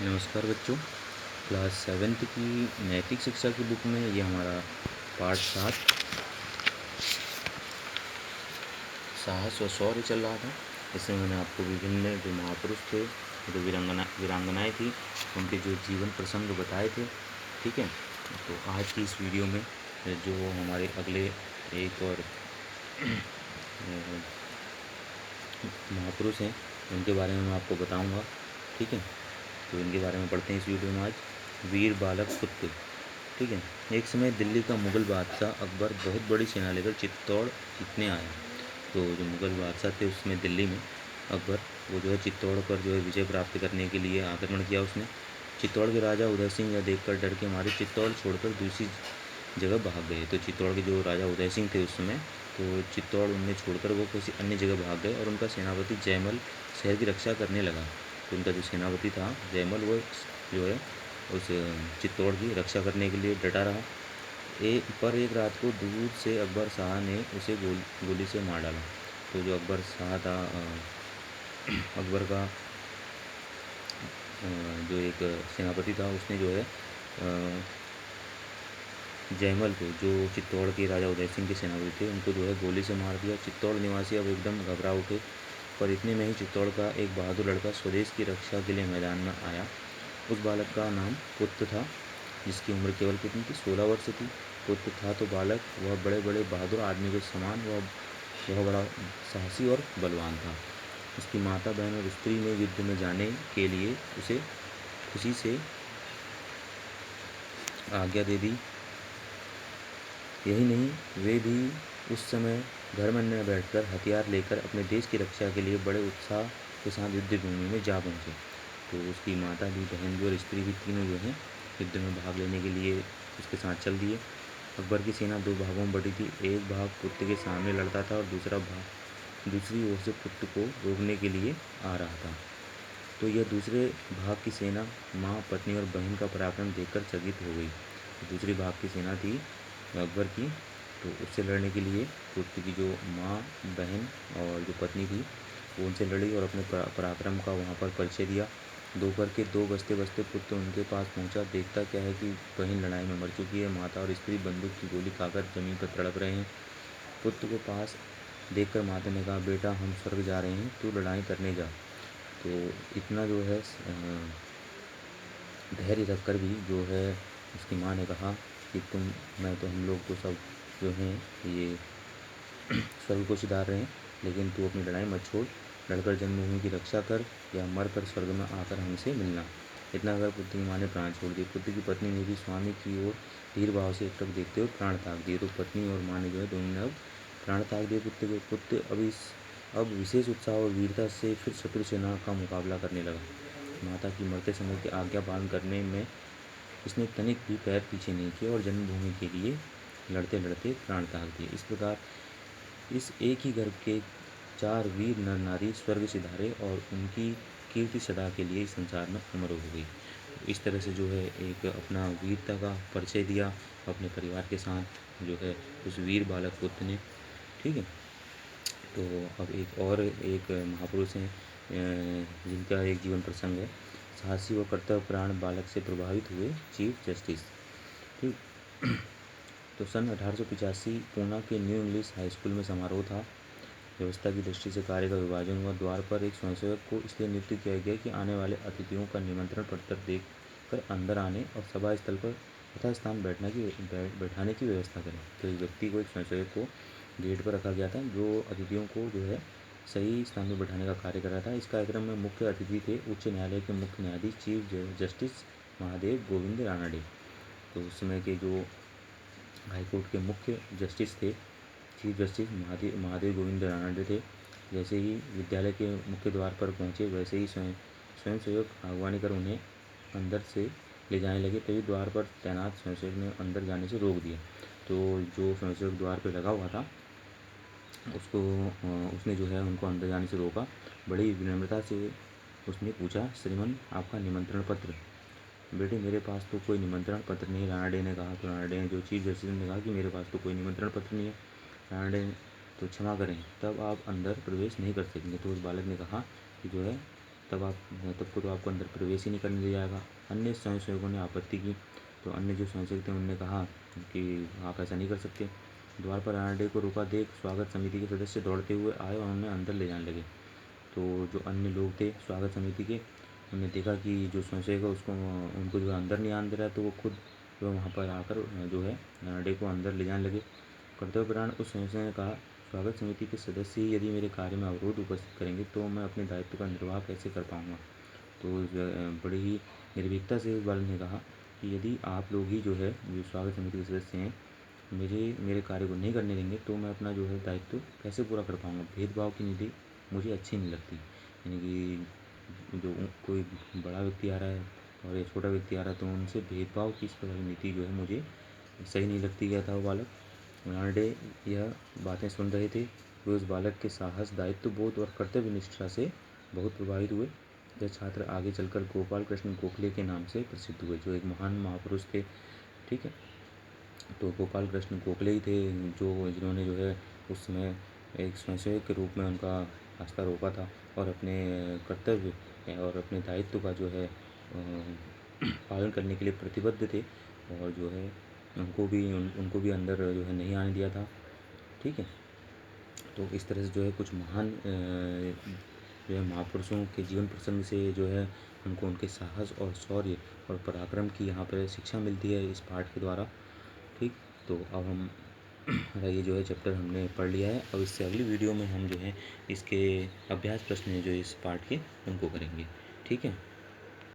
नमस्कार बच्चों। Class seventh की नैतिक शिक्षा की बुक में ये हमारा पार्ट 7 साहस और शौर्य चल रहा था। इसमें मैंने आपको विभिन्न जो महापुरुष थे, जो वीरांगनाएँ थी, उनके जो जीवन प्रसंग बताए थे। ठीक है, तो आज की इस वीडियो में जो हमारे अगले एक और महापुरुष हैं, उनके बारे में मैं आपको बताऊंगा। ठीक है, तो इनके बारे में पढ़ते हैं इस वीडियो में आज। वीर बालक पुत्र। ठीक है, एक समय दिल्ली का मुग़ल बादशाह अकबर बहुत बड़ी सेना लेकर चित्तौड़ जीतने आया। तो जो मुग़ल बादशाह थे उसमें दिल्ली में अकबर, वो जो है चित्तौड़ पर जो है विजय प्राप्त करने के लिए आक्रमण किया उसने। चित्तौड़ के राजा उदय सिंह यह देखकर डर के मारे चित्तौड़ छोड़कर दूसरी जगह भाग गए। तो चित्तौड़ के जो राजा उदय सिंह थे उस समय, तो चित्तौड़ उन्हें छोड़कर वो किसी अन्य जगह भाग गए और उनका सेनापति जयमल शहर की रक्षा करने लगा। तो उनका जो सेनापति था जयमल, वो जो है उस चित्तौड़ की रक्षा करने के लिए डटा रहा। एक रात को दूर से अकबर शाह ने उसे गोली से मार डाला। तो जो अकबर शाह था, अकबर का जो एक सेनापति था, उसने जो है जयमल को, जो चित्तौड़ के राजा उदय सिंह के सेनापति थे, उनको जो है गोली से मार दिया। चित्तौड़ निवासी अब एकदम घबरा उठे, पर इतने में ही चित्तौड़ का एक बहादुर लड़का स्वदेश की रक्षा के लिए मैदान में आया। उस बालक का नाम पुत्र था, जिसकी उम्र केवल कितनी थी, 16 वर्ष थी। पुत्र था तो बालक, वह बड़े बड़े बहादुर आदमी के समान वह बड़ा साहसी और बलवान था। उसकी माता, बहन और स्त्री ने युद्ध में जाने के लिए उसे खुशी से आज्ञा दे दी। यही नहीं, वे भी उस समय घर में न बैठकर हथियार लेकर अपने देश की रक्षा के लिए बड़े उत्साह के साथ युद्ध भूमि में जा पहुँचे। तो उसकी माता भी, बहन भी और स्त्री भी, तीनों जो हैं युद्ध में भाग लेने के लिए उसके साथ चल दिए। अकबर की सेना दो भागों में बटी थी। एक भाग पुत्र के सामने लड़ता था और दूसरा भाग दूसरी ओर से पुत्र को रोकने के लिए आ रहा था। तो यह दूसरे भाग की सेना माँ, पत्नी और बहन का पराक्रम देखकर चकित हो गई। दूसरी भाग की सेना थी अकबर की, तो उससे लड़ने के लिए पुत्र की जो माँ, बहन और जो पत्नी थी, वो उनसे लड़ी और अपने पराक्रम का वहाँ पर परिचय दिया। दोपहर के 2 बजते बजते पुत्र उनके पास पहुँचा। देखता क्या है कि बहन लड़ाई में मर चुकी है, माता और स्त्री बंदूक की गोली खाकर ज़मीन पर तड़प रहे हैं। पुत्र को पास देखकर माता ने कहा, बेटा हम स्वर्ग जा रहे हैं, तू लड़ाई करने जा। तो इतना जो है धैर्य रखकर भी जो है उसकी माँ ने कहा कि मैं तो हम लोग तो सब जो हैं ये स्वर्ग को सुधार रहे हैं, लेकिन तू अपनी लड़ाई मत छोड़, लड़कर जन्मभूमि की रक्षा कर या मर कर स्वर्ग में आकर हमसे मिलना। इतना अगर पुत्र की माँ ने प्राण छोड़ दिए। पुत्र की पत्नी ने भी स्वामी की ओर धीर भाव से एकटक देखते हुए प्राण त्याग दिए। तो पत्नी और माँ ने जो है दोनों ने अब प्राण त्याग दिए पुत्र के। पुत्र अब विशेष उत्साह और वीरता से फिर शत्रु सेना का मुकाबला करने लगा। माता की मरते समय की आज्ञा पालन करने में इसने तनिक भी पैर पीछे नहीं किया और जन्मभूमि के लिए लड़ते लड़ते प्राण त्याग दिए। इस प्रकार इस एक ही घर के 4 वीर नर नारी स्वर्ग सिधारे और उनकी कीर्ति सदा के लिए इस संसार में अमर हो गई। इस तरह से जो है एक अपना वीरता का परिचय दिया अपने परिवार के साथ, जो है उस वीर बालक पुत्र ने। ठीक है, तो अब एक महापुरुष हैं जिनका एक जीवन प्रसंग है। साहसी व कर्तव्य प्राण बालक से प्रभावित हुए चीफ जस्टिस। ठीक, तो सन 1885 पूना के न्यू इंग्लिश हाई स्कूल में समारोह था। व्यवस्था की दृष्टि से कार्य का विभाजन हुआ। द्वार पर एक स्वयंसेवक को इसलिए नियुक्त किया गया कि आने वाले अतिथियों का निमंत्रण पत्र देख कर अंदर आने और सभा स्थल पर यथास्थान बैठाने की व्यवस्था करें। तो एक व्यक्ति को, एक स्वयंसेवक को गेट पर रखा गया था, जो अतिथियों को जो है सही स्थान में बैठाने का कार्य कर रहा था। इस कार्यक्रम में मुख्य अतिथि थे उच्च न्यायालय के मुख्य न्यायाधीश चीफ जस्टिस महादेव गोविंद रानडे। तो उस समय के जो हाईकोर्ट के मुख्य जस्टिस थे, चीफ जस्टिस महादेव गोविंद रानडे थे। जैसे ही विद्यालय के मुख्य द्वार पर पहुँचे, वैसे ही स्वयंसेवक आगवानी कर उन्हें अंदर से ले जाने लगे। तभी द्वार पर तैनात स्वयंसेवक ने अंदर जाने से रोक दिया। तो जो स्वयंसेवक द्वार पर लगा हुआ था उसने जो है उनको अंदर जाने से रोका। बड़ी विनम्रता से उसने पूछा, श्रीमान आपका निमंत्रण पत्र। बेटे मेरे पास तो कोई निमंत्रण पत्र नहीं, रानडे ने कहा। तो रानडे ने, जो चीफ जस्टिस ने कहा कि मेरे पास तो कोई निमंत्रण पत्र नहीं है। रानडे ने, तो क्षमा करें, तब आप अंदर प्रवेश नहीं कर सकेंगे। तो उस बालक ने कहा कि जो है तब को तो आपको अंदर प्रवेश ही नहीं करने दिया जाएगा। अन्य स्वयंसेवकों ने आपत्ति की, तो अन्य जो स्वयंसेवक थे उन्होंने कहा कि आप ऐसा नहीं कर सकते। द्वार पर रानडे को रोका देख स्वागत समिति के सदस्य दौड़ते हुए आए और उन्हें अंदर ले जाने लगे। तो जो अन्य लोग थे स्वागत समिति के, उन्होंने देखा कि जो स्वयंसेवक है उसको उनको जो है अंदर नहीं आने दे रहा है, तो वो खुद जो है वहाँ पर आकर जो है रानडे को अंदर ले जाने लगे। कर्तव्य परायण उस स्वयंसेवक ने कहा, स्वागत समिति के सदस्य ही यदि मेरे कार्य में अवरोध उपस्थित करेंगे तो मैं अपने दायित्व का निर्वाह कैसे कर पाऊँगा। तो बड़े ही निर्भीकता से उस बालक ने कहा कि यदि आप लोग ही जो है जो स्वागत समिति के सदस्य हैं मेरे कार्य को नहीं करने देंगे तो मैं अपना जो है दायित्व कैसे पूरा कर पाऊँगा। भेदभाव की नीति मुझे अच्छी नहीं लगती। यानी कि जो कोई बड़ा व्यक्ति आ रहा है और एक छोटा व्यक्ति आ रहा है तो उनसे भेदभाव की इस प्रकार की नीति जो है मुझे सही नहीं लगती। गया था वो बालक। रानडे यह बातें सुन रहे थे। वे उस बालक के साहस, दायित्वबोध और कर्तव्य निष्ठा से बहुत प्रभावित हुए। यह छात्र आगे चलकर गोपाल कृष्ण गोखले के नाम से प्रसिद्ध हुए, जो एक महान महापुरुष थे। ठीक है, तो गोपाल कृष्ण गोखले ही थे जिन्होंने जो है उस समय एक स्वयंसेवक के रूप में उनका रास्ता रोका था और अपने कर्तव्य और अपने दायित्व का जो है पालन करने के लिए प्रतिबद्ध थे। और जो है उनको भी अंदर जो है नहीं आने दिया था। ठीक है, तो इस तरह से जो है कुछ महान जो है महापुरुषों के जीवन प्रसंग से जो है हमको उनके साहस और शौर्य और पराक्रम की यहाँ पर शिक्षा मिलती है इस पाठ के द्वारा। ठीक, तो अब हम ये जो है चैप्टर हमने पढ़ लिया है। अब इससे अगली वीडियो में हम जो है इसके अभ्यास प्रश्न जो इस पाठ के उनको करेंगे। ठीक है।